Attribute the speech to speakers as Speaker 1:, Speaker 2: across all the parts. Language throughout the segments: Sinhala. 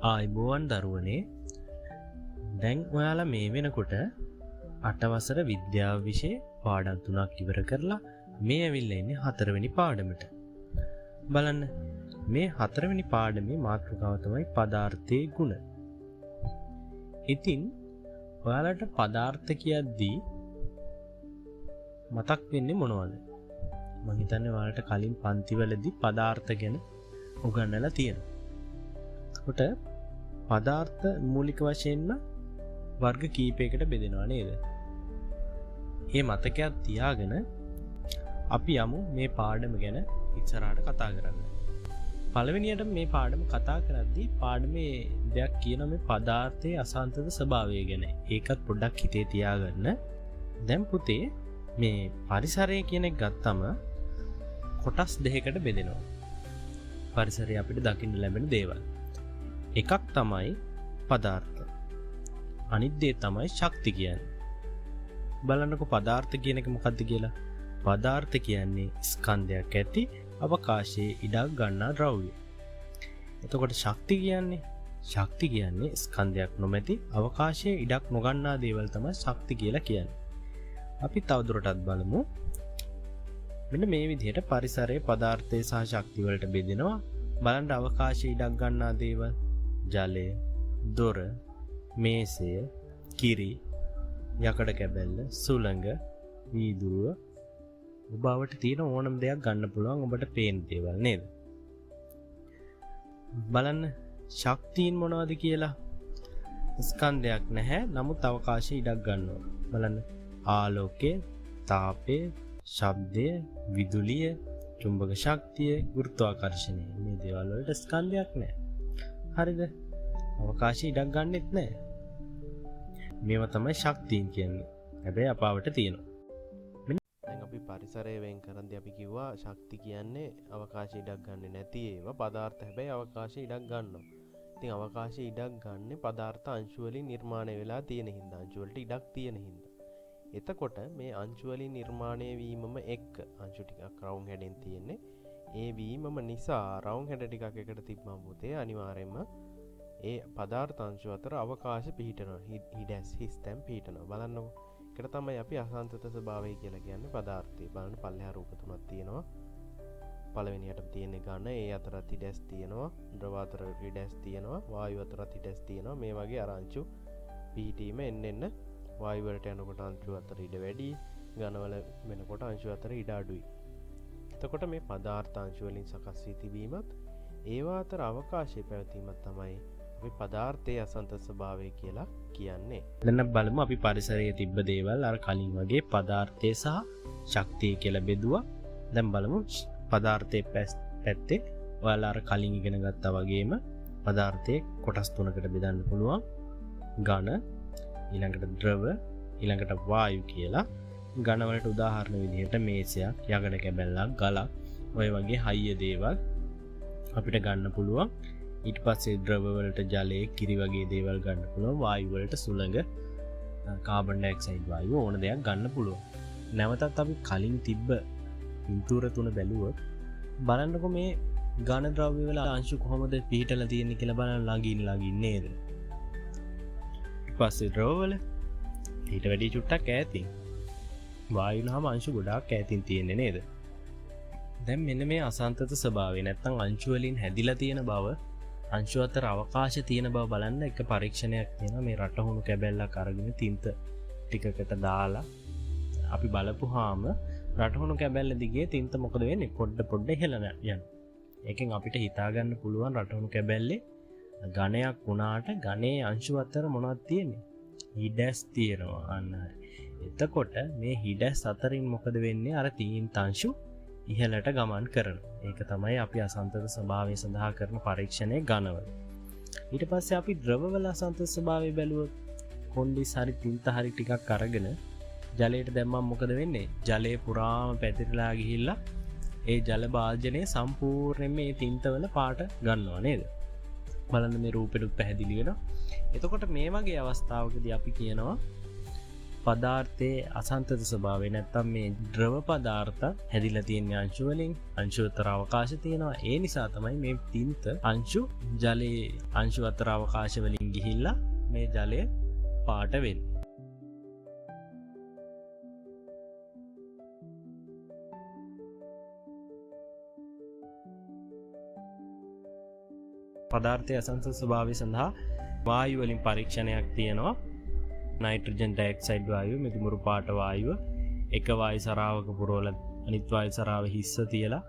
Speaker 1: ආයිබෝවන් දරුවනේ. දැන් ඔයාලා මේ වෙනකොට 8 වසර විද්‍යාව විෂය පාඩම් 3ක් ඉවර කරලා මේ ඇවිල්ලා ඉන්නේ 4 වෙනි පාඩමට. බලන්න මේ 4 වෙනි පාඩමේ මාතෘකාව තමයි පදාර්ථයේ ගුණ. ඉතින් ඔයාලට පදාර්ථ කියද්දී මතක් වෙන්නේ මොනවද? මම හිතන්නේ ඔයාලට කලින් පන්තිවලදී පදාර්ථ ගැන උගන්වලා තියෙනවා. එතකොට පදාර්ථ මූලික වශයෙන්ම වර්ග කීපයකට බෙදෙනවා නේද? මේ මතකයක් තියාගෙන අපි යමු මේ පාඩම ගැන ඉස්සරහට කතා කරන්න. පළවෙනියට මේ පාඩම කතා කරද්දී පාඩමේ දෙයක් කියන මේ පදාර්ථයේ අසංතත ස්වභාවය ගැන. ඒකත් පොඩ්ඩක් හිතේ තියාගන්න. දැන් පුතේ මේ පරිසරය කියන එක ගත්තම කොටස් දෙකකට බෙදෙනවා. පරිසරය අපිට දකින්න ලැබෙන දේවල්. එකක් තමයි පදාර්ථ. අනිත් දේ තමයි ශක්ති කියන්නේ. බලන්නකො පදාර්ථ කියන එක මොකක්ද කියලා. පදාර්ථ කියන්නේ ස්කන්ධයක් ඇති අවකාශයේ ඉඩක් ගන්නා ද්‍රව්‍ය. එතකොට ශක්ති කියන්නේ ස්කන්ධයක් නොමැති අවකාශයේ ඉඩක් නොගන්නා දේවල් තමයි ශක්ති කියලා කියන්නේ. අපි තවදුරටත් බලමු. මෙන්න මේ විදිහට පරිසරයේ පදාර්ථය සහ ශක්ති වලට බෙදෙනවා. බලන්න අවකාශයේ ඉඩක් ගන්නා දේවල් ජලය, දොර, මේසය, කිරි, යකඩ කැබැල්ල, සුළඟ, වීදුරුව ඔබවට තියෙන ඕනම දෙයක් ගන්න පුළුවන් ඔබට පේන දේවල් නේද? බලන්න ශක්තියින් මොනවද කියලා. ස්කන්ධයක් නැහැ නමුත් අවකාශයේ ඉඩක් ගන්නවා. බලන්න ආලෝකය, තාපය, ශබ්දය, විදුලිය, චුම්බක ශක්තිය, ගුරුත්වාකර්ෂණය මේ දේවල් වලට ස්කන්ධයක් නැහැ. හරිද? අවකාශයේ ඉඩක් ගන්නෙත් නැහැ. මේවා තමයි ශක්තියින් කියන්නේ. හැබැයි අපාවට තියෙනවා. දැන් අපි පරිසරය වෙන් කරද්දී අපි කිව්වා ශක්ති කියන්නේ අවකාශයේ ඉඩක් ගන්නෙ නැති ඒවා. පදාර්ථ හැබැයි අවකාශයේ ඉඩක් ගන්නවා. ඉතින් අවකාශයේ ඉඩක් ගන්න පදාර්ථ අංශු වලින් නිර්මාණය වෙලා තියෙන හින්දා අංශු වලට ඉඩක් තියෙන හින්දා. එතකොට මේ අංශු වලින් නිර්මාණය වීමම එක්ක අංශු ටිකක් රවුම් හැඩෙන් තියෙන්නේ. ඒ වීමම නිසා රවුම් හැඩ ටිකක් එකට තිබ්බම පුතේ අනිවාර්යයෙන්ම ඒ පදාර්ථ අංශු අතර අවකාශ පිහිටනවා. හිඩැස් හිස්තැන් පිහිටනවා. බලන්නකො. ඒකට තමයි අපි අසංතත ස්වභාවය කියලා කියන්නේ පදාර්ථය. බලන්න පල්ලෙහා රූප තුනක් තියෙනවා. පළවෙනියට තියෙන්නේ ඝන, ඒ අතරත් හිඩැස් තියෙනවා. ද්‍රව අතර හිඩැස් තියෙනවා. වායු අතරත් හිඩැස් තියෙනවා. මේ වගේ අර අංශු පිහිටීම එන්න වායු වලට යනකොට අංශු අතර ඉඩ වැඩි, ඝනවල වෙනකොට අංශු අතර ඉඩ අඩුයි. එතකොට මේ පදාර්ථ අංශු වලින් සකස් වී තිබීමත් ඒවා අතර අවකාශයේ පැවතීමත් තමයි අපි පදාර්ථයේ අසංතත ස්වභාවය කියලා කියන්නේ. දැන් බලමු අපි පරිසරයේ තිබ්බ දේවල් අර කලින් වගේ පදාර්ථය සහ ශක්තිය කියලා බෙදුවා. දැන් බලමු පදාර්ථයේ පැත්තේ ඔයාලා අර කලින් ඉගෙන ගත්තා වගේම පදාර්ථයේ කොටස් තුනකට බෙදන්න පුළුවන්. ඝන, ඊළඟට ද්‍රව, ඊළඟට වායු කියලා. ඝන වලට උදාහරණ විදිහට මේසයක්, යකඩ කැබැල්ලක්, ගලක් ඔය වගේ හයිය දේවල් අපිට ගන්න පුළුවන්. ඊට පස්සේ ද්‍රව වලට ජලය, කිරි වගේ දේවල් ගන්න පුළුවන්. වායු වලට සුළඟ, කාබන් ඩයොක්සයිඩ් වායුව ඕන දෙයක් ගන්න පුළුවන්. නැවතත් අපි කලින් තිබ්බ පින්තූර තුන බැලුවොත් බලන්නකො මේ ඝන ද්‍රව්‍ය වල අංශු කොහොමද පිහිටලා තියෙන්නේ කියලා බලන්න ළඟින් නේද? ඊට පස්සේ ද්‍රව වල ඊට වැඩි චුට්ටක් ඈතින්. වායු නහම අංශු ගොඩාක් ඈතින් තියෙන්නේ නේද? දැන් මෙන්න මේ අසංතත ස්වභාවය නැත්තම් අංශු වලින් හැදිලා තියෙන බව, අංශු අතර අවකාශ තියෙන බව බලන්න එක පරීක්ෂණයක් තියෙනවා. මේ රටහුණු කැබැල්ලක් අරගෙන තින්ත ටිකකට දාලා අපි බලපුවාම රටහුණු කැබැල්ල දිගේ තින්ත මොකද වෙන්නේ? පොඩ ඉහළ යනවා. ඒකෙන් අපිට හිතා ගන්න පුළුවන් රටහුණු කැබැල්ලේ ඝනයක් වුණාට ඝනේ අංශු අතර මොනවද තියෙන්නේ? හිඩැස් තියෙනවා. අන්න එතකොට මේ හිඩැස් අතරින් මොකද වෙන්නේ? අර තීන්ත අංශු ඉහළට ගමන් කරනවා. ඒක තමයි අපි අසංතත ස්වභාවය සඳහා කරන පරීක්ෂණයේ ඝනවල. ඊට පස්සේ අපි ද්‍රවවල අසංතත ස්වභාවය බැලුවොත් කොන්ඩිස් හරි තින්ත හරි ටිකක් අරගෙන ජලයට දැම්මම මොකද වෙන්නේ? ජලය පුරාම පැතිරලා ගිහිල්ලා ඒ ජල භාජනයේ සම්පූර්ණයෙන්ම මේ තින්තවල පාට ගන්නවා නේද? බලන්න මේ රූපෙට පැහැදිලි වෙනවා. එතකොට මේ වගේ අවස්ථාවකදී අපි කියනවා පදාර්ථයේ අසන්තත ස්වභාවය නැත්තම් මේ ද්‍රව පදාර්ථ හැදිලා තියෙන අංශු වලින් අංශු අතර අවකාශ තියෙනවා. ඒ නිසා තමයි මේ තින්ත අංශු ජලයේ අංශු අතර අවකාශ වලින් ගිහිල්ලා මේ ජලය පාට වෙන්නේ. පදාර්ථයේ අසන්තත ස්වභාවය සඳහා වායු වලින් පරීක්ෂණයක් තියෙනවා. නයිට්‍රජන් ඩයොක්සයිඩ් වායුව, මිදුමුරු පාට වායුව එක වායු සරාවක පුරවල අනිත් වායු සරාව හිස්ස තියලා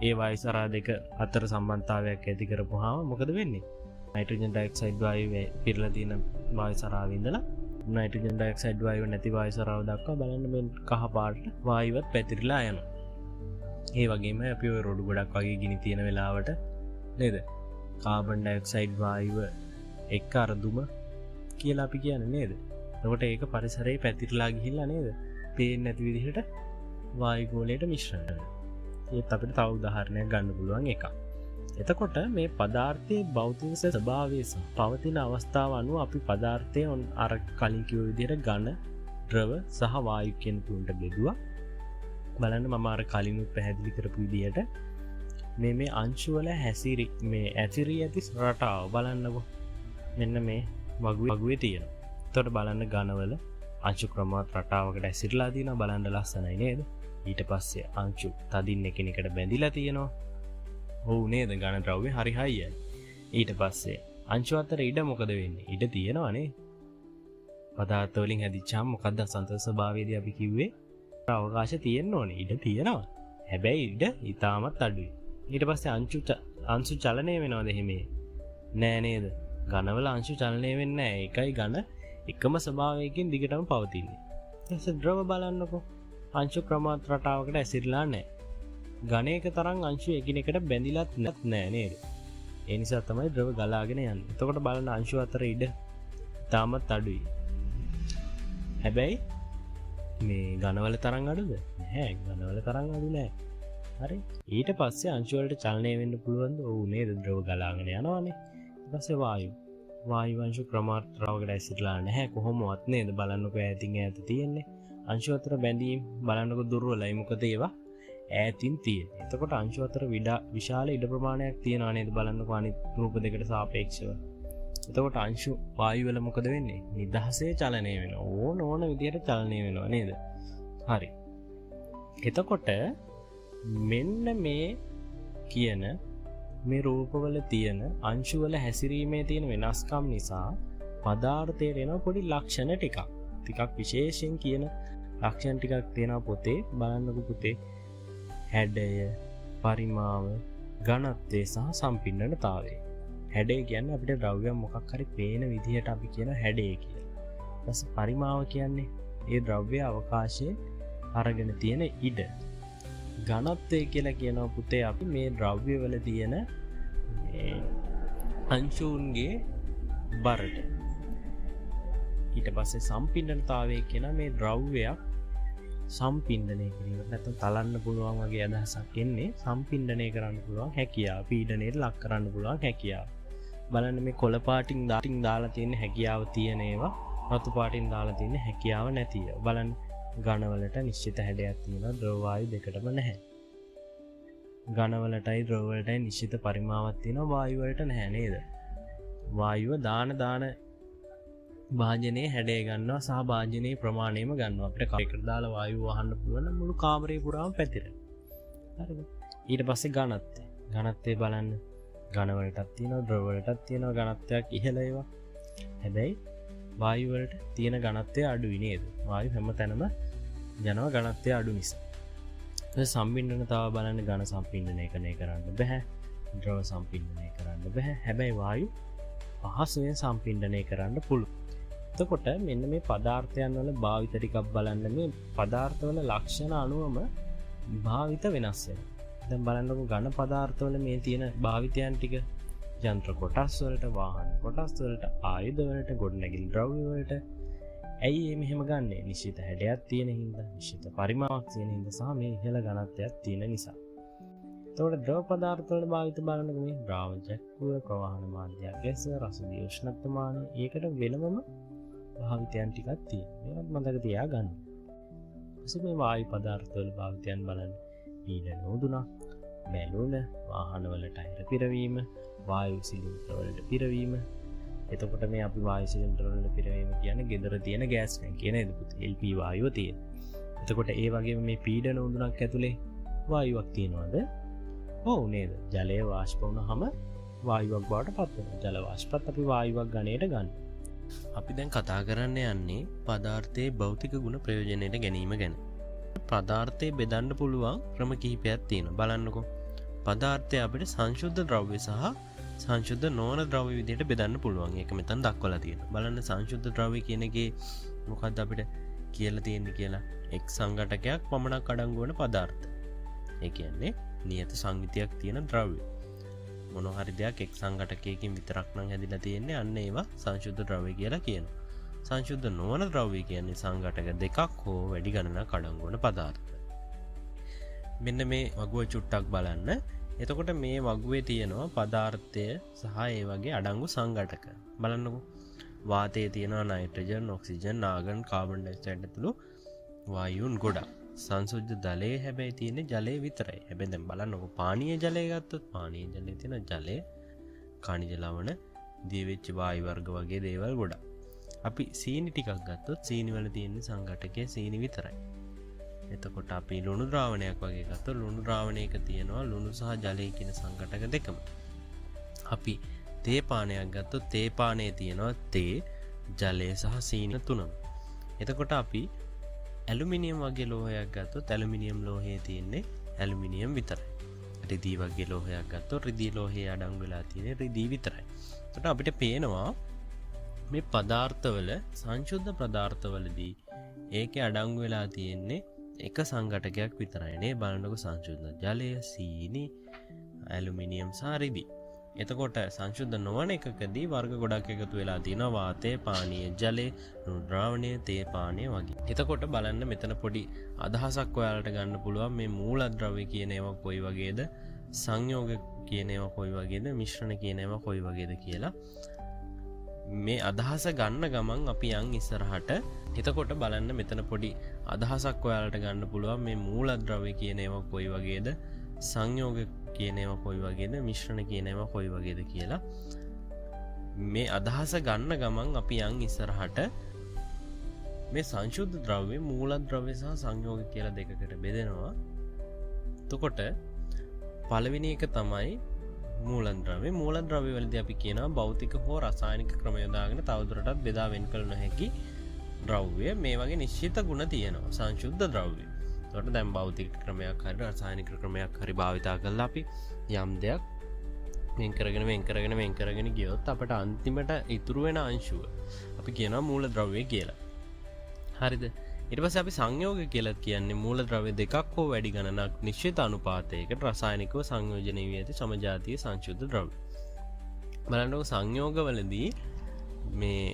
Speaker 1: ඒ වායු සරා දෙක අතර සම්බන්ධතාවයක් ඇති කරපුවාම මොකද වෙන්නේ? නයිට්‍රජන් ඩයොක්සයිඩ් වායුවේ පිරලා තියෙන වායු සරාවේ ඉඳලා නයිට්‍රජන් ඩයොක්සයිඩ් වායුව නැති වායු සරාව දක්වා බලන්න මේ කහ පාට වායුවත් පැතිරිලා යනවා. ඒ වගේම අපි ඔය රොඩු ගොඩක් වගේ ගිනි තියෙන වෙලාවට නේද? කාබන් ඩයොක්සයිඩ් වායුව එක්ක අරදුම කියලා අපි කියන්නේ නේද? එතකොට ඒක පරිසරයේ පැතිරලා ගිහිල්ලා නේද? පේන්නේ නැති විදිහට වායු ගෝලයට මිශ්‍රණය වෙනවා. ඒත් අපිට තව උදාහරණයක් ගන්න පුළුවන් එකක්. එතකොට මේ පදාර්ථයේ භෞතික ස්වභාවය සහ පවතින අවස්ථාව අනුව අපි පදාර්ථයේ අර කලින් කිව්ව විදිහට ඝන, ද්‍රව සහ වායු කියන තුනට බෙදුවා. බලන්න මම අර කලිනුත් පැහැදිලි කරපු විදිහට මේ අංශු වල හැසිරි මේ ඇතිරී ඇති රටාව බලන්නකො. මෙන්න මේ වගුවේ තියෙනවා. එතකොට බලන්න ඝනවල අංශු ක්‍රමාත් රටාවකට ඇසිරලා තියෙනවා. බලන්න ලස්සනයි නේද? ඊට පස්සේ අංශු තදින් එකිනෙකට බැඳිලා තියෙනවා. ඔව් නේද? ඝන ද්‍රව්‍ය හරි හයියයි. ඊට පස්සේ අංශු අතර ඉඩ මොකද වෙන්නේ? ඉඩ තියෙනවනේ. පදාර්ථ වලින් හැදිච්චාම මොකද්ද අසන්තත ස්වභාවයේදී අපි කිව්වේ? අවකාශ තියෙන්න ඕනේ. ඉඩ තියෙනවා. හැබැයි ඉඩ ඊටමත් අඩුයි. ඊට පස්සේ අංශු චලනය වෙනවද එහෙම? නෑ නේද? ඝනවල අංශු චලනය වෙන්නේ නෑ. ඒකයි ඝන එකම ස්වභාවයකින් දිගටම පවතින්නේ. ඊට ද්‍රව බලන්නකෝ. අංශු ක්‍රමාත් රටාවකට ඇසිරලා නෑ. ඝනයක තරම් අංශු එකිනෙකට බැඳිලත් නෑ නේද? ඒ නිසා තමයි ද්‍රව ගලාගෙන යන්නේ. එතකොට බලන්න අංශු අතර ඉඩ තාමත් අඩුයි. හැබැයි මේ ඝනවල තරම් අඩුද? නැහැ. ඝනවල තරම් අඩු නෑ. හරි. ඊට පස්සේ අංශු වලට චලනය වෙන්න පුළුවන්ද? ඔව් නේද? ද්‍රව ගලාගෙන යනවානේ. ඊට පස්සේ වායු අංශු ක්‍රමාත්‍රාවකට ඇසිරලා නැහැ කොහොමවත් නේද? බලන්නකො ඈතින් ඈත තියෙන්නේ. අංශු අතර බැඳීම් බලන්නකො දුර්වලයි. මොකද ඒවා ඈතින් තියෙන්නේ. එතකොට අංශු අතර විශාල ඉඩ ප්‍රමාණයක් තියෙනවා නේද? බලන්නකො අනිත් රූප දෙකට සාපේක්ෂව. එතකොට අංශු වායු වල මොකද වෙන්නේ? නිදහසේ චලනය වෙනවා. ඕන විදියට චලනය වෙනවා නේද? හරි. එතකොට මෙන්න මේ කියන මේ රූපවල තියෙන අංශු වල හැසිරීමේ තියෙන වෙනස්කම් නිසා පදාර්ථයට එන පොඩි ලක්ෂණ ටිකක් විශේෂයෙන් කියන ලක්ෂණ ටිකක් තියෙනවා පොතේ. බලන්නකො පුතේ. හැඩය, පරිමාව, ඝනත්වය සහ සම්පින්ඩනතාවය. හැඩය කියන්නේ අපිට ද්‍රව්‍යයක් මොකක් හරි පේන විදිහට අපි කියන හැඩය කියලා. ඊට පරිමාව කියන්නේ ඒ ද්‍රව්‍ය අවකාශයේ අරගෙන තියෙන ඉඩ. ඝනත්වය කියලා කියනවා පුතේ අපි මේ ද්‍රව්‍ය වල තියෙන අංශුන්ගේ බරට. ඊට පස්සේ සම්පින්ඩනතාවය කියන මේ ද්‍රව්‍යයක් සම්පින්ඩනය කිරීම නැත්නම් තලන්න පුළුවන් වගේ අදහසක් එන්නේ. සම්පින්ඩනය කරන්න පුළුවන් හැකියාව, පීඩනයට ලක් කරන්න පුළුවන් හැකියාව. බලන්න මේ කොළ පාටින් දාලා තියෙන හැකියාව තියෙන ඒවා රතු පාටින් දාලා තියෙන හැකියාව නැති ඒවා. බලන්න ඝනවලට නිශ්චිත හැඩයක් තියෙනවා, ද්‍රව වායු දෙකටම නැහැ. ඝනවලටයි ද්‍රව වලටයි නිශ්චිත පරිමාවක් තියෙනවා, වායු වලට නැහැ නේද? වායුව දාන භාජනයේ හැඩය ගන්නවා සහ භාජනයේ ප්‍රමාණයම ගන්නවා. අපිට කාමරයකට දාලා වායුව වහන්න පුළුවන් නම් මුළු කාමරේ පුරාම පැතිරෙනවා. හරිද? ඊට පස්සේ ඝනත්වය බලන්න. ඝන වලටත් තියෙනවා, ද්‍රව වලටත් තියෙනවා ඝනත්වයක් ඉහළ ඒවා. හැබැයි වායු වලට තියෙන ඝනත්වය අඩුයි නේද? වායු හැම තැනම යනවා ඝනත්වය අඩු නිසා. ඒ සම්පින්ඩනතාව බලන්න. ඝන සම්පින්ඩනය කරන්න බෑ. ද්‍රව සම්පින්ඩනය කරන්න බෑ. හැබැයි වායු පහසුවෙන් සම්පින්ඩනය කරන්න පුළුවන්. එතකොට මෙන්න මේ පදාර්ථයන් වල භාවිත ටිකක් බලන්න. මේ පදාර්ථවල ලක්ෂණ අනුවම භාවිත වෙනස් වෙනවා. දැන් බලන්නකො ඝන පදාර්ථවල මේ තියෙන භාවිතයන් ටික යන්ත්‍ර කොටස් වලට, වාහන කොටස් වලට, ආයුධ වලට, ගොඩනැගිලි ද්‍රව්‍ය වලට. ඇයි මෙහෙම ගන්නෙ? නිශ්චිත හැඩයක් තියෙන හින්දා, නිශ්චිත පරිමාවක් තියෙන හින්දා සහ මේ ඉහළ ඝනත්වයක් තියෙන නිසා. එතකොට ද්‍රව පදාර්ථ වල භාවිත බලනකො මේ ද්‍රාවජක්කුව, ප්‍රවාහන මාධ්‍යයක් ලෙස, රසදී උෂ්ණත්වමානය, ඒකට වෙනමම භාවිතයන් ටිකක් තියෙනවා. මේවත් මතක තියාගන්න. ඊපස්සේ මේ වායු පදාර්ථවල භාවිතයන් බලන්න. පීඩන උදුණක්, බැලුන, වාහනවල ටයර් පිරවීම, වායු සිලින්ඩර් වලට පිරවීම. එතකොට මේ අපි වායු සිලින්ඩර් වල පිරවීම කියන්නේ ගෙදර තියෙන ගෑස් ටැංකිය නේද? LP වායුව තියෙන. එතකොට ඒ වගේම මේ පීඩන උදුණක් ඇතුලේ වායුවක් තියෙනවද? ඔව් නේද? ජලය වාෂ්ප වුණාම වායුවක් බවට පත් වෙනවා. ජල වාෂ්පත් අපි වායුවක් ගණයට ගන්න. අපි දැන් කතා කරන්න යන්නේ පදාර්ථයේ භෞතික ගුණ ප්‍රයෝජනයට ගැනීම ගැන. පදාර්ථය බෙදන්න පුළුවන් ක්‍රම කිහිපයක් තියෙනවා. බලන්නකෝ. පදාර්ථය අපිට සංශුද්ධ ද්‍රව්‍ය සහ සංශුද්ධ නොවන ද්‍රව්‍ය විදිහට බෙදන්න පුළුවන්. ඒක මෙතන දක්වලා තියෙනවා. බලන්න සංශුද්ධ ද්‍රව්‍ය කියන එකේ මොකක්ද අපිට කියලා තියෙන්නේ කියලා. එක් සංඝටකයක් පමණක් අඩංගු වන පදාර්ථ. ඒ කියන්නේ නියත සංයුතියක් තියෙන ද්‍රව්‍ය. මොනවා හරි දෙයක් එක් සංඝටකයකින් විතරක් නම් හැදිලා තියෙන්නේ අන්න ඒවා සංශුද්ධ ද්‍රව්‍ය කියලා කියනවා. සංශුද්ධ නොවන ද්‍රව්‍ය කියන්නේ සංඝටක දෙකක් හෝ වැඩි ගණනක් අඩංගු වන පදාර්ථ. මෙන්න මේ වගුව චුට්ටක් බලන්න. එතකොට මේ වගුවේ තියෙනවා පදාර්ථය සහ ඒ වගේ අඩංගු සංඝටක. බලන්නකෝ. වාතයේ තියෙනවා nitrogen, oxygen, argon, carbon dioxide ඇතුළු වායුන් ගොඩක්. සංශුද්ධ ජලයේ හැබැයි තියෙන්නේ ජලය විතරයි. හැබැයි දැන් බලන්නකෝ පානීය ජලය ගත්තොත් පානීය ජලයේ තියෙන ජලය, khනිජ ලවණ, දිය වෙච්ච වායු වර්ග වගේ දේවල් ගොඩක්. අපි සීනි ටිකක් ගත්තොත් සීනි වල තියෙන සංඝටකයේ සීනි විතරයි. එතකොට අපි ලුණු ද්‍රාවණයක් වගේ ගත්තොත් ලුණු ද්‍රාවණයක තියෙනවා ලුණු සහ ජලය කියන සංඝටක දෙකම. අපි තේ පානයක් ගත්තොත් තේ පානයේ තියෙනවා තේ, ජලය සහ සීනි තුනම. එතකොට අපි ඇලුමිනියම් වගේ ලෝහයක් ගත්තොත් ඇලුමිනියම් ලෝහයේ තියෙන්නේ ඇලුමිනියම් විතරයි. රිදී වගේ ලෝහයක් ගත්තොත් රිදී ලෝහයේ අඩංගු වෙලා තියෙන්නේ රිදී විතරයි. එතකොට අපිට පේනවා මේ පදාර්ථවල සංශුද්ධ පදාර්ථවලදී ඒකේ අඩංගු වෙලා තියෙන්නේ එක සංඝටකයක් විතරයි නේ. බලන්නකො සංශුද්ධ ජලය, සීනි, ඇලුමිනියම් සහ රිදී. එතකොට සංශුද්ධ නොවන එකකදී වර්ග ගොඩක් එකතු වෙලා තියෙනවා වාතය, පානීය ජලය, ලුණු ද්‍රාවණය, තේ පානය වගේ. එතකොට බලන්න මෙතන පොඩි අදහසක් ඔයාලට ගන්න පුළුවන් මේ මූලද්‍රව්‍ය කියන ඒවා කොයි වගේද, සංයෝග කියන ඒවා කොයි වගේද, මිශ්‍රණ කියන ඒවා කොයි වගේද කියලා. මේ අදහස ගන්න ගමන් අපි යන් ඉස්සරහට. එතකොට බලන්න මෙතන පොඩි අදහසක් ඔයාලට ගන්න පුළුවන් මේ මූලද්‍රව්‍ය කියන ඒවා කොයි වගේද, සංයෝග කියන ඒවා කොයි වගේද, මිශ්‍රණ කියන ඒවා කොයි වගේද කියලා. මේ අදහස ගන්න ගමන් අපි යන් ඉස්සරහට මේ සංශුද්ධ ද්‍රව්‍ය මූලද්‍රව්‍ය සහ සංයෝග කියලා දෙකකට බෙදෙනවා. එතකොට පළවෙනි එක තමයි මූලද්‍රව්‍ය. මූලද්‍රව්‍ය වලදී අපි කියනවා භෞතික හෝ රසායනික ක්‍රම යොදාගෙන තවදුරටත් බෙදා වෙන් කළ නොහැකි ද්‍රව්‍ය. මේ වගේ නිශ්චිත ගුණ තියෙනවා සංශුද්ධ ද්‍රව්‍ය. එතකොට දැන් භෞතික ක්‍රමයක් හරි රසායනික ක්‍රමයක් හරි භාවිතා කරලා අපි යම් දෙයක් වෙන් කරගෙන ගියොත් අපට අන්තිමට ඉතුරු වෙන අංශුව අපි කියනවා මූලද්‍රව්‍ය කියලා. හරිද? ඊට පස්සේ අපි සංයෝග කියලා කියන්නේ මූලද්‍රව්‍ය දෙකක් හෝ වැඩි ගණනක් නිශ්චිත අනුපාතයකට රසායනිකව සංයෝජනය වී ඇති සමජාතීය සංශුද්ධ ද්‍රව්‍ය. බලන්නකො සංයෝගවලදී මේ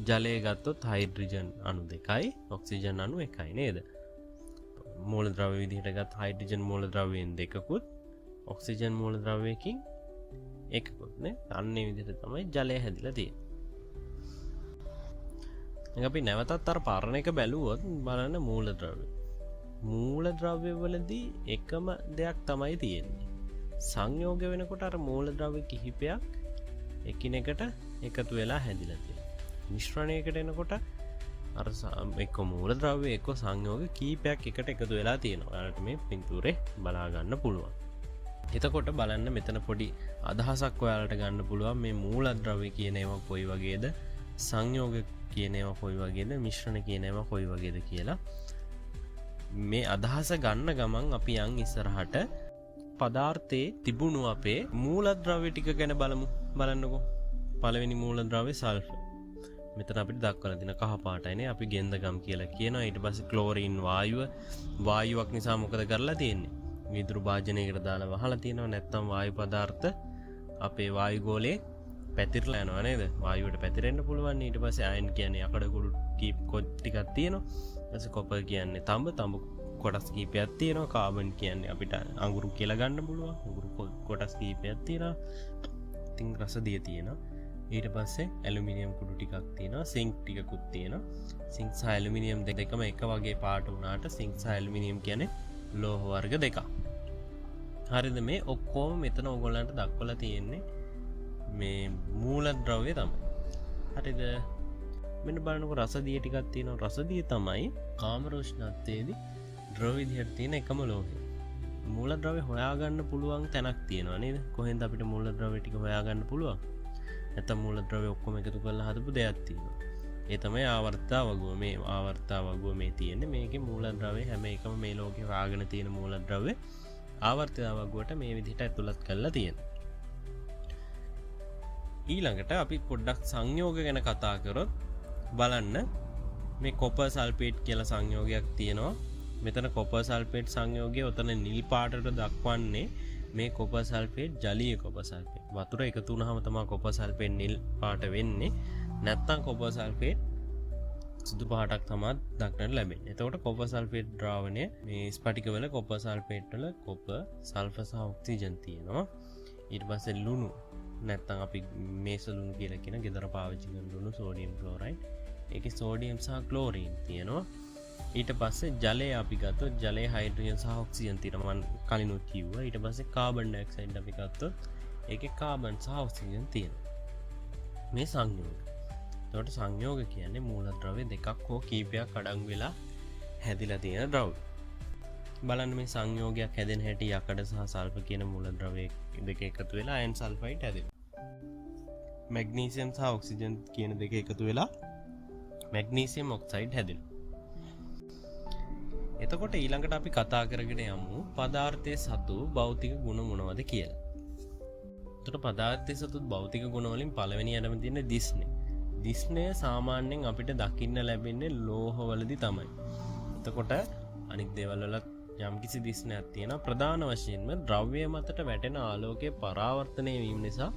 Speaker 1: ජලය ගත්තොත් හයිඩ්‍රජන් අණු 2යි, ඔක්සිජන් අණු 1යි නේද? මූලද්‍රව්‍ය විදිහට ගත් හයිඩ්‍රජන් මූලද්‍රව්‍යයෙන් 2කුත්, ඔක්සිජන් මූලද්‍රව්‍යයකින් 1කුත් නේ. අන්නේ විදිහට තමයි ජලය හැදිලා තියෙන්නේ. අපි නැවතත් අර පරණ එක බැලුවොත් බලන්න මූලද්‍රව්‍ය. මූලද්‍රව්‍ය වලදී එකම දෙයක් තමයි තියෙන්නේ. සංයෝග වෙනකොට අර මූලද්‍රව්‍ය කිහිපයක් එකිනෙකට එකතු වෙලා හැදිලා තියෙනවා. මිශ්‍රණයකට එනකොට අර එක්ක මූලද්‍රව්‍ය එක්ක සංයෝග කීපයක් එකට එකතු වෙලා තියෙනවා. ඔයාලට මේ පින්තූරේ බලා ගන්න පුළුවන්. එතකොට බලන්න මෙතන පොඩි අදහසක් ඔයාලට ගන්න පුළුවන් මේ මූලද්‍රව්‍ය කියන ඒවා කොයි වගේද, සංයෝග කියන ඒවා කොයි වගේද, මිශ්‍රණ කියන ඒවා කොයි වගේද කියලා. මේ අදහස ගන්න ගමන් අපි යන් ඉස්සරහට පදාර්ථයේ තිබුණු අපේ මූලද්‍රව්‍ය ටික ගැන බලමු. බලන්නකෝ. පළවෙනි මූලද්‍රව්‍ය සල්ෆර්. මෙතන අපිට දක්වලා තියෙන කහ පාටයිනේ අපි ගෙන්දගම් කියලා කියනවා. ඊට පස්සේ ක්ලෝරින් වායුවක් නිසා මොකද කරලා තියෙන්නේ? වීදුරු භාජනයකට දාලා වහලා තියෙනවා. නැත්නම් වායු පදාර්ථ අපේ වායු ගෝලයේ පැතිරලා යනවා නේද? වායුවට පැතිරෙන්න පුළුවන්. ඊට පස්සේ අයන් කියන්නේ යකඩ කුඩු ටිකක් තියෙනවා. ඊට කොපර් කියන්නේ තඹ කොටස් කීපයක් තියෙනවා. කාබන් කියන්නේ අපිට අඟුරු කියලා ගන්න පුළුවන්. අඟුරු කොටස් කීපයක් තියෙනවා. ඉතින් රසදිය තියෙනවා. ඊට පස්සේ ඇලුමිනියම් කුඩු ටිකක් තියෙනවා, සිංක් ටිකකුත් තියෙනවා. සිංක් සහ ඇලුමිනියම් දෙකම එක වගේ පාට වුණාට සිංක් සහ ඇලුමිනියම් කියන්නේ ලෝහ වර්ග දෙකක්. හරිද? මේ ඔක්කොම මෙතන ඕගොල්ලන්ට දක්වලා තියෙන්නේ මේ මූලද්‍රව්‍ය තමයි. හරිද? මෙන්න බලන්නකො රසදිය ටිකක් තියෙනවා. රසදිය තමයි කාමර උෂ්ණත්වයේදී ද්‍රව විදිහට තියෙන එකම ලෝහය. මූලද්‍රව්‍ය හොයාගන්න පුළුවන් තැනක් තියෙනවා නේද? කොහෙන්ද අපිට මූලද්‍රව්‍ය ටික හොයාගන්න පුළුවන්? නැත්නම් මූලද්‍රව්‍ය ඔක්කොම එකතු කරලා හදපු දෙයක් තියෙනවා. ඒ තමයි ආවර්තා වගුව. මේ ආවර්තා වගුව මේ තියෙන්නේ. මේකේ මූලද්‍රව්‍ය හැම එකම මේ ලෝකේ හොයාගෙන තියෙන මූලද්‍රව්‍ය ආවර්තා වගුවට මේ විදිහට ඇතුළත් කරලා තියෙනවා. ඊළඟට අපි පොඩ්ඩක් සංයෝග ගැන කතා කරොත් බලන්න මේ කොපර් සල්ෆේට් කියලා සංයෝගයක් තියෙනවා. මෙතන කොපර් සල්ෆේට් සංයෝගය උතන නිල් පාටට දක්වන්නේ මේ කොපර් සල්ෆේට් ජලීය කොපර් සල්ෆේට්. වතුර එකතු වුණාම තමයි කොපර් සල්ෆේට් නිල් පාට වෙන්නේ. නැත්තම් කොපර් සල්ෆේට් සුදු පාටක් තමයි දක්නට ලැබෙන්නේ. එතකොට කොපර් සල්ෆේට් ද්‍රාවණය මේ ස්පටිකවල කොපර් සල්ෆේට් වල කොපර්, සල්ෆර් සහ ඔක්සිජන් තියෙනවා. ඊට පස්සේ ලුණු නැත්තම් අපි මේස ලුණු කියලා කියන ගෙදර පාවිච්චි කරන ලුණු සෝඩියම් ක්ලෝරයිඩ්. ඒකේ සෝඩියම් සහ ක්ලෝරින් තියෙනවා. ඊට පස්සේ ජලය අපි ගත්තොත් ජලයේ හයිඩ්‍රජන් සහ ඔක්සිජන් තියෙනවා. මම කලිනුත් කිව්වා. ඊට පස්සේ කාබන් ඩයොක්සයිඩ් අපි ගත්තොත් ඒකේ කාබන් සහ ඔක්සිජන් තියෙනවා. මේ සංයෝග. එතකොට සංයෝග කියන්නේ මූලද්‍රව්‍ය දෙකක් හෝ කීපයක් අඩංගු වෙලා හැදිලා තියෙන ද්‍රව්‍ය. බලන්න මේ සංයෝගයක් හැදෙන හැටි යකඩ සහ සල්ෆර් කියන මූලද්‍රව්‍ය දෙක එකතු වෙලා අයන් සල්ෆයිඩ් හැදෙනවා. මැග්නීසියම් සහ ඔක්සිජන් කියන දෙක එකතු වෙලා මැග්නීසියම් ඔක්සයිඩ් හැදෙනවා. එතකොට ඊළඟට අපි කතා කරගෙන යමු පදාර්ථයේ සතු භෞතික ගුණ මොනවද කියලා. එතකොට පදාර්ථයේ සතු භෞතික ගුණ වලින් පළවෙනියටම තියෙන දිස්නේ. දිස්නය සාමාන්‍යයෙන් අපිට දකින්න ලැබෙන්නේ ලෝහවලදී තමයි. එතකොට අනික් දේවල් වල යම්කිසි දිස්නයක් තියෙනවා. ප්‍රධාන වශයෙන්ම ද්‍රව්‍ය මතට වැටෙන ආලෝකයේ පරාවර්තනය වීම නිසා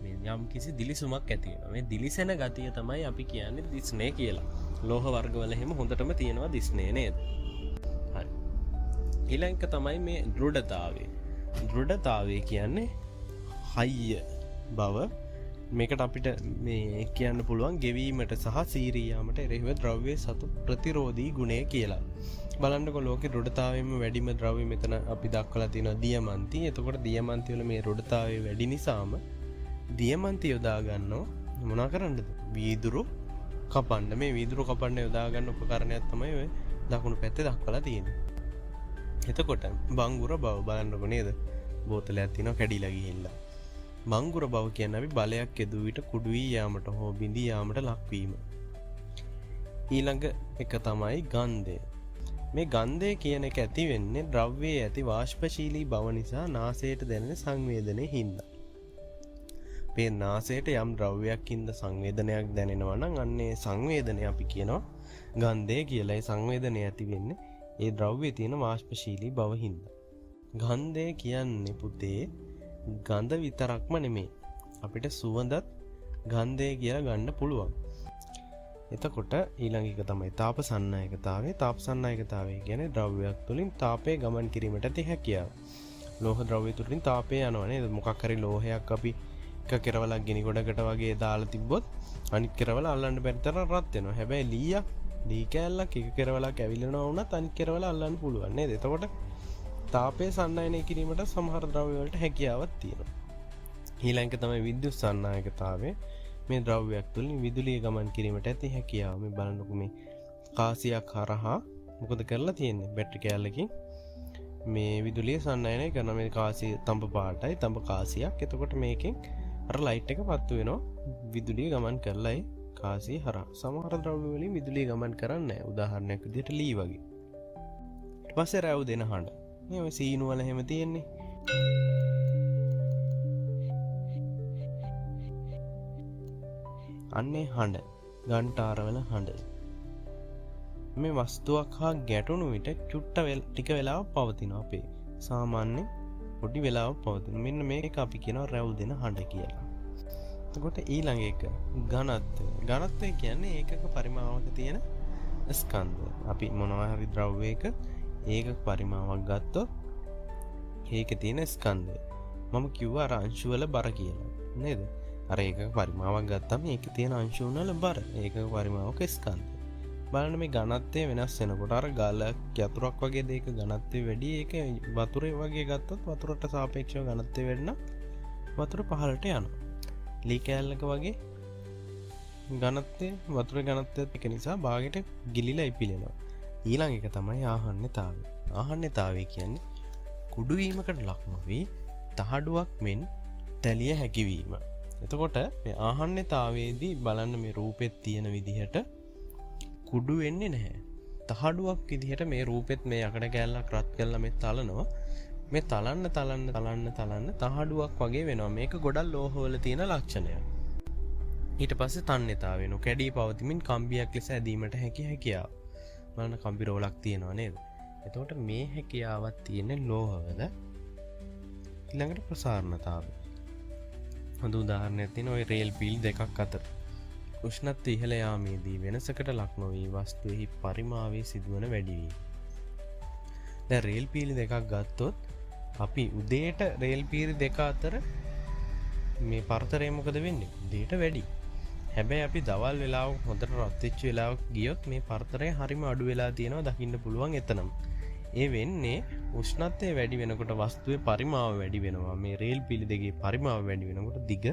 Speaker 1: මේ යම්කිසි දිලිසුමක් ඇති වෙනවා. මේ දිලිසෙන ගතිය තමයි අපි කියන්නේ දිස්නය කියලා. ලෝහ වර්ගවල හැම හොඳටම තියෙනවා දිස්නය නේද? හරි. ඊළඟ තමයි මේ දෘಢතාවය. දෘಢතාවය කියන්නේ හයිය බව. මේකට අපිට මේ කියන්න පුළුවන් ගෙවීමට සහ සීරියාමට එරෙහිව ද්‍රව්‍ය සතු ප්‍රතිරෝධී ගුණය කියලා. බලන්නකො ලෝකේ දෘಢතාවයෙන්ම වැඩිම ද්‍රව්‍ය මෙතන අපි දක්වලා තියෙනවා දියමන්ති. එතකොට දියමන්ති වල මේ දෘಢතාවය වැඩි නිසාම දියමන්ති යොදා ගන්නව මොනා කරන්නද? වීදුරු කපන්න. මේ වීදුරු කපන්න යොදා ගන්න උපකරණයක් තමයි ඔය දකුණු පැත්තේ දක්වලා තියෙන්නේ. එතකොට බංගුර බව බලන්නකො නේද? බෝතලයක් තියෙනවා කැඩිලා ගිහිල්ලා. බංගුර බව කියන්නේ අපි බලයක් යෙදුව විට කුඩු වී යාමට හෝ බිඳී යාමට ලක්වීම. ඊළඟ එක තමයි ගන්ධය. මේ ගන්ධය කියන එක ඇති වෙන්නේ ද්‍රව්‍යයේ ඇති වාෂ්පශීලී බව නිසා නාසයට දැනෙන සංවේදනයේ හින්දා. මේ නාසයට යම් ද්‍රව්‍යයක් හින්දා සංවේදනයක් දැනෙනවා නම් අන්නේ සංවේදනය අපි කියනවා ගන්ධය කියලා. ඒ සංවේදනය ඇති වෙන්නේ ඒ ද්‍රව්‍යයේ තියෙන වාෂ්පශීලී බව හින්දා. ගන්ධය කියන්නේ පුතේ ගඳ විතරක්ම නෙමෙයි. අපිට සුවඳත් ගන්ධය කියලා ගන්න පුළුවන්. එතකොට ඊළඟ එක තමයි තාපසන්නයකතාවය. තාපසන්නයකතාවය කියන්නේ ද්‍රව්‍යයක් තුලින් තාපය ගමන් කිරීමට ඇති හැකියාව. ලෝහ ද්‍රව්‍ය තුලින් තාපය යනවා නේද? මොකක් හරි ලෝහයක් අපි එක කෙරවලක් ගිනි ගොඩකට වගේ දාලා තිබ්බොත් අනිත් කෙරවල අල්ලන්න බැරි තරම් රත් වෙනවා. හැබැයි ලී කෑල්ලක් එක කෙරවලක් ඇවිලෙනවා වුණත් අනිත් කෙරවල අල්ලන්න පුළුවන් නේද? එතකොට තාපය සන්නයනය කිරීමට සමහර ද්‍රව්‍ය වලට හැකියාවක් තියෙනවා. ඊළඟ තමයි විද්‍යුත් සන්නායකතාවය. මේ ද්‍රව්‍යයක් තුලින් විදුලිය ගමන් කිරීමට ඇති හැකියාව. මේ බලන්නකො මේ කාසියක් හරහා මොකද කරලා තියෙන්නේ? බැටරි කෑල්ලකින් මේ විදුලිය සන්නයනය කරන මේ කාසිය තඹ පාටයි තඹ කාසියක්. එතකොට මේකෙන් අර ලයිට් එක පත්තු වෙනවා විදුලිය ගමන් කරලා ඒ කාසිය හරහා. සමහර ද්‍රව්‍ය වලින් විදුලිය ගමන් කරන්නේ නැහැ. උදාහරණයක් විදිහට ලී වගේ. ඊට පස්සේ රැව් දෙන හඬ. මේ ඔය සීනු වල හැම තියෙන්නේ. අන්නේ හඬ ගන්ටාරවල හඬ. මේ වස්තුවක් හා ගැටුණු විට ටික වෙලාවක් පවතිනවා. අපේ සාමාන්‍ය පොඩි වෙලාවක් පවතින. මෙන්න මේක අපි කියනවා රැව් දෙන හඬ කියලා. එතකොට ඊළඟ එක ඝනත්වය. ඝනත්වය කියන්නේ ඒකක පරිමාවක තියෙන ස්කන්ධ. අපි මොනවා හරි ද්‍රව්‍යයක ඒකක පරිමාවක් ගත්තොත් ඒකේ තියෙන ස්කන්ධය. මම කිව්වා අර අංශු වල බර කියලා. නේද? අර ඒකක පරිමාවක් ගත්තම ඒකේ තියෙන අංශු වල බර ඒකක පරිමාවක ස්කන්ධය. බලන්න මේ ඝනත්වය වෙනස් වෙනකොට අර ගලක් යතුරක් වගේ දෙයක ඝනත්වය වැඩි ඒක වතුරේ වගේ ගත්තොත් වතුරට සාපේක්ෂව ඝනත්වය වැඩි නම් වතුර පහළට යනවා. ලී කෑල්ලක වගේ ඝනත්වය වතුරේ ඝනත්වයත් එක නිසා භාගයට ගිලිලා ඉපිලෙනවා. ඊළඟ එක තමයි ආහන්නතාවය. ආහන්නතාවය කියන්නේ කුඩු වීමකට ලක් නොවි තහඩුවක් මෙන් තැලිය හැකිවීම. එතකොට මේ ආහන්නතාවයේදී බලන්න මේ රූපෙත් තියෙන විදිහට කුඩු වෙන්නේ නැහැ. තහඩුවක් විදිහට මේ රූපෙත් මේ යකඩ කෑල්ලක් රත් කරලා මේ තලනවා. මේ තලන්න තහඩුවක් වගේ වෙනවා. මේක ගොඩක් ලෝහවල තියෙන ලක්ෂණයක්. ඊට පස්සේ තන්්‍යතාව වෙනවා. කැඩී පවතිමින් කම්බියක් ලෙස ඇදීමට හැකියාව. බලන්න කම්බි රෝලක් තියෙනවා නේද? එතකොට මේ හැකියාවක් තියෙන්නේ ලෝහවල. ඊළඟට ප්‍රසාරණතාවය. හොඳ උදාහරණයක් තියෙනවා ඔය රේල් පීල් දෙකක් අතර. උෂ්ණත්වය ඉහළ යාමේදී වෙනසකට ලක් නොවී වස්තුවෙහි පරිමාවේ සිදුවන වැඩිවීම. දැන් රේල් පීලි දෙකක් ගත්තොත් අපි උදේට රේල් පීලි දෙක අතර මේ පරතරය මොකද වෙන්නේ? උදේට වැඩි. හැබැයි අපි දවල් වෙලාවක හොඳට රත් වෙච්ච වෙලාවක ගියොත් මේ පරතරය හරිම අඩු වෙලා තියෙනවා දකින්න පුළුවන් එතනම. ඒ වෙන්නේ උෂ්ණත්වය වැඩි වෙනකොට වස්තුවේ පරිමාව වැඩි වෙනවා. මේ රේල් පීලි දෙකේ පරිමාව වැඩි වෙනකොට දිග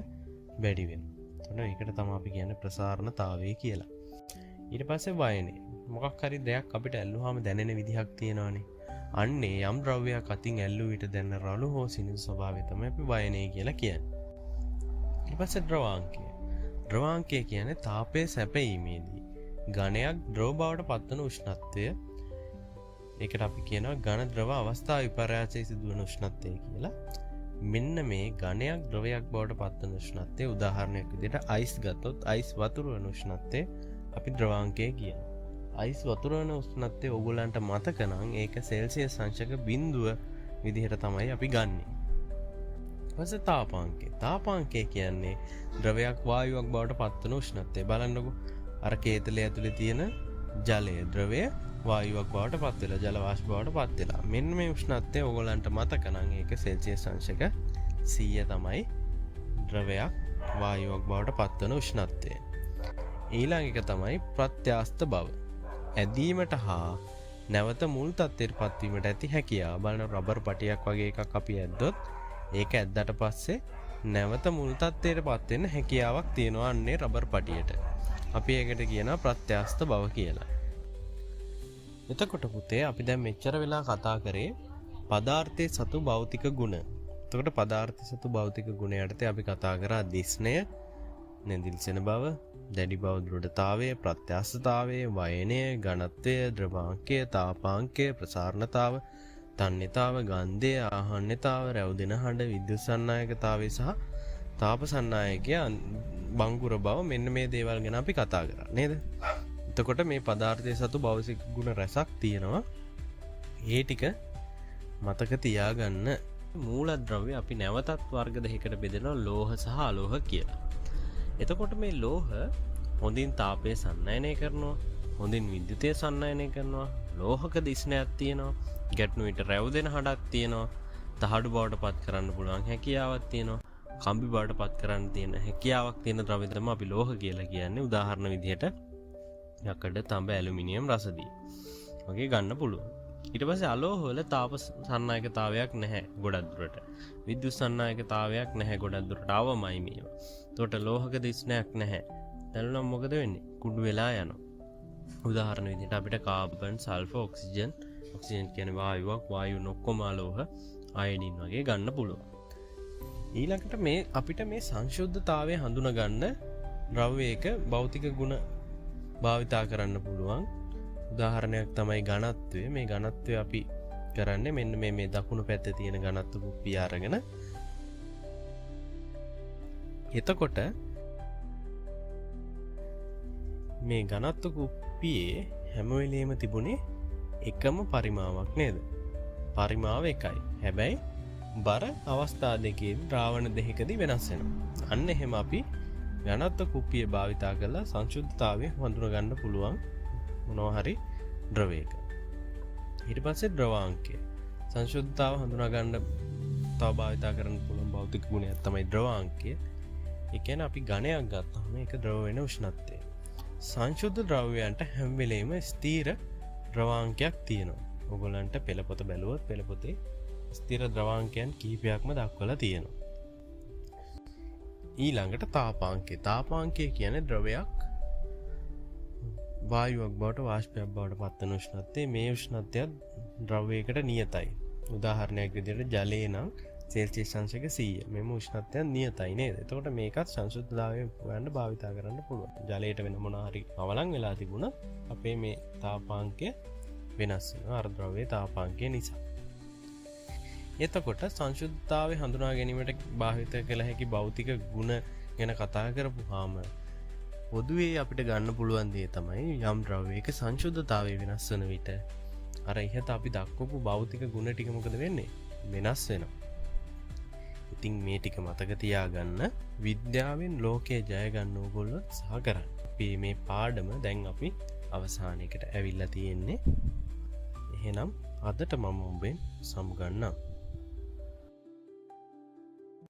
Speaker 1: වැඩි වෙනවා. ඒකට තමයි අපි කියන්නේ ප්‍රසාරණතාවය කියලා. ඊට පස්සේ වයනේ. මොකක් හරි දෙයක් අපිට ඇල්ලුවාම දැනෙන විදිහක් තියෙනවානේ. අන්නේ යම් ද්‍රව්‍යයක් අතින් ඇල්ලුව විට දැනෙන රළු හෝ සිනිඳු ස්වභාවය තමයි අපි වයනේ කියලා කියන්නේ. ඊට පස්සේ ද්‍රවාංකය. ද්‍රවාංකය කියන්නේ තාපය සැපීමේදී ඝනයක් ද්‍රව බවට පත්වන උෂ්ණත්වය. ඒකට අපි කියනවා ඝන ද්‍රව අවස්ථා විපර්යාසයේ සිදුවන උෂ්ණත්වය කියලා. මෙන්න මේ ඝනයක් ද්‍රවයක් බවට පත්වන උෂ්ණත්වය උදාහරණයක් විදිහට අයිස් ගත්තොත් අයිස් වතුර වෙන උෂ්ණත්වය අපි ද්‍රවාංකය කියනවා. අයිස් වතුර වෙන උෂ්ණත්වය ඕගොල්ලන්ට මතක නම් ඒක සෙල්සියස් අංශක 0 විදිහට තමයි අපි ගන්නෙ. ඊපස්සේ තාපාංකය. තාපාංකය කියන්නේ ද්‍රවයක් වායුවක් බවට පත්වන උෂ්ණත්වය. බලන්නකෝ අර කේතලය ඇතුලේ තියෙන ජලය ද්‍රවය වායුවක් බවට පත් වෙලා ජල වාෂ්ප බවට පත් වෙලා. මෙන්න මේ උෂ්ණත්වය ඕගොල්ලන්ට මතක නම් ඒක සෙල්සියස් අංශක 100 තමයි ද්‍රවයක් වායුවක් බවට පත්වන උෂ්ණත්වය. ඊළඟ එක තමයි ප්‍රත්‍යාස්ත බව. ඇදීමට හා නැවත මුල් තත්ත්වයට පත්වීමට ඇති හැකියාව. බලන රබර් පටියක් වගේ එකක් අපි ඇද්දොත් ඒක ඇද්දට පස්සේ නැවත මුල් තත්ත්වයට පත් වෙන්න හැකියාවක් තියෙනවා අන්නේ රබර් පටියට. අපි ඒකට කියනවා ප්‍රත්‍යාස්ත බව කියලා. එතකොට පුතේ අපි දැන් මෙච්චර වෙලා කතා කරේ පදාර්ථයේ සතු භෞතික ගුණ. එතකොට පදාර්ථයේ සතු භෞතික ගුණ යටතේ අපි කතා කරා දිස්නය, නැදිල්සෙන බව, දැඩි බව, දෘಢතාවය, ප්‍රත්‍යාස්තතාවය, වයනය, ඝනත්වය, ද්‍රවාංකය, තාපාංකය, ප්‍රසාරණතාව, තන්්‍යතාව, ගන්ධය, ආහන්නතාව, රැවුදෙන හඬ, විද්‍යුත් සන්නායකතාවය සහ තාප සන්නායකය බංගුර බව මෙන්න මේ දේවල් ගැන අපි කතා කරා නේද? එතකොට මේ පදාර්ථයේ සතු භෞතික ගුණ රැසක් තියෙනවා. ඒ ටික මතක තියාගන්න. මූලද්‍රව්‍ය අපි නැවතත් වර්ග දෙකකට බෙදෙනවා ලෝහ සහ අලෝහ කියලා. එතකොට මේ ලෝහ හොඳින් තාපය සන්නයනය කරනවා, හොඳින් විද්‍යුතය සන්නයනය කරනවා, ලෝහක දිස්නයක් තියෙනවා, ගැටුණු විට රැවුදෙන හඬක් තියෙනවා, තහඩු බවට පත් කරන්න පුළුවන් හැකියාවක් තියෙනවා, කම්බි බවට පත් කරන්න තියෙන හැකියාවක් තියෙන ද්‍රව්‍ය තමයි අපි ලෝහ කියලා කියන්නේ. උදාහරණ විදිහට යකඩ, තඹ, ඇලුමිනියම්, රසදිය වගේ ගන්න පුළුවන්. ඊට පස්සේ අලෝහ වල තාප සන්නායකතාවයක් නැහැ ගොඩක් දුරට. විද්‍යුත් සන්නායකතාවයක් නැහැ ගොඩක් දුරට. අවමයි මේවා. එතකොට ලෝහක දිස්නයක් නැහැ. දැන් මොකද වෙන්නේ? කුඩු වෙලා යනවා. උදාහරණ විදිහට අපිට කාබන්, සල්ෆර්, ඔක්සිජන් කියන්නේ වායුවක්, වායු ඔක්කොම අලෝහ, අයඩින් වගේ ගන්න පුළුවන්. ඊළඟට මේ අපිට මේ සංශුද්ධතාවය හඳුනා ගන්න ද්‍රව්‍යයක භෞතික ගුණ භාවිතා කරන්න පුළුවන්. උදාහරණයක් තමයි ඝනත්වය. මේ ඝනත්වය අපි කරන්නේ මෙන්න මේ දකුණු පැත්තේ තියෙන ඝනත්ව කුප්පිය අරගෙන. එතකොට මේ ඝනත්ව කුප්පියේ හැම වෙලෙම තිබුණේ එකම පරිමාවක් නේද? පරිමාව එකයි. හැබැයි බර අවස්ථා දෙකේදී ද්‍රාවණ දෙකකදී වෙනස් වෙනවා. අන්න එහෙම අපි ඝනත්ව කුප්පිය භාවිතා කරලා සංශුද්ධතාවය හඳුනා ගන්න පුළුවන් මොනවා හරි ද්‍රවයක. ඊට පස්සේ ද්‍රවාංකය. සංශුද්ධතාව හඳුනා ගන්න තව භාවිතා කරන්න පුළුවන් භෞතික ගුණයක් තමයි ද්‍රවාංකය. ඒ කියන්නේ අපි ඝනයක් ගත්තාම ඒක ද්‍රව වෙන උෂ්ණත්වය. සංශුද්ධ ද්‍රව්‍යයන්ට හැම වෙලේම ස්ථිර ද්‍රවාංකයක් තියෙනවා. ඔයගොල්ලන්ට පෙළපොත බැලුවොත් පෙළපොතේ ස්ථිර ද්‍රවාංකයන් කිහිපයක්ම දක්වලා තියෙනවා. ඊළඟට තාපාංකය. තාපාංකය කියන්නේ ද්‍රවයක් වායුවක් බවට වාෂ්පයක් බවට පත්වන උෂ්ණත්වය. මේ උෂ්ණත්වය ද්‍රවයකට නියතයි. උදාහරණයක් විදිහට ජලය නම් සෙල්සියස් අංශක 100. මෙම උෂ්ණත්වය නියතයි නේද? එතකොට මේකත් සංශුද්ධතාවය හොයන්න භාවිතා කරන්න පුළුවන්. ජලයට වෙන මොනවා හරි අවලං වෙලා තිබුණත් අපේ මේ තාපාංකය වෙනස් වෙනවා අර ද්‍රවයේ තාපාංකය නිසා. එතකොට සංශුද්ධතාවය හඳුනා ගැනීමට භාවිත කළ හැකි භෞතික ගුණ ගැන කතා කරපුවාම පොදුවේ අපිට ගන්න පුළුවන් දේ තමයි යම් ද්‍රවයක සංශුද්ධතාවය වෙනස් වන විට අර ඉහත අපි දක්වපු භෞතික ගුණ ටික මොකද වෙන්නේ? වෙනස් වෙනවා. ඉතින් මේ ටික මතක තියාගන්න විද්‍යාවෙන් ලෝකයේ ජය ගන්න ඕගොල්ලෝ සහ කරන්න. අපි මේ පාඩම දැන් අපි අවසානයකට ඇවිල්ලා තියෙන්නේ. එහෙනම් අදට මම ඔබෙන් සමුගන්නම්.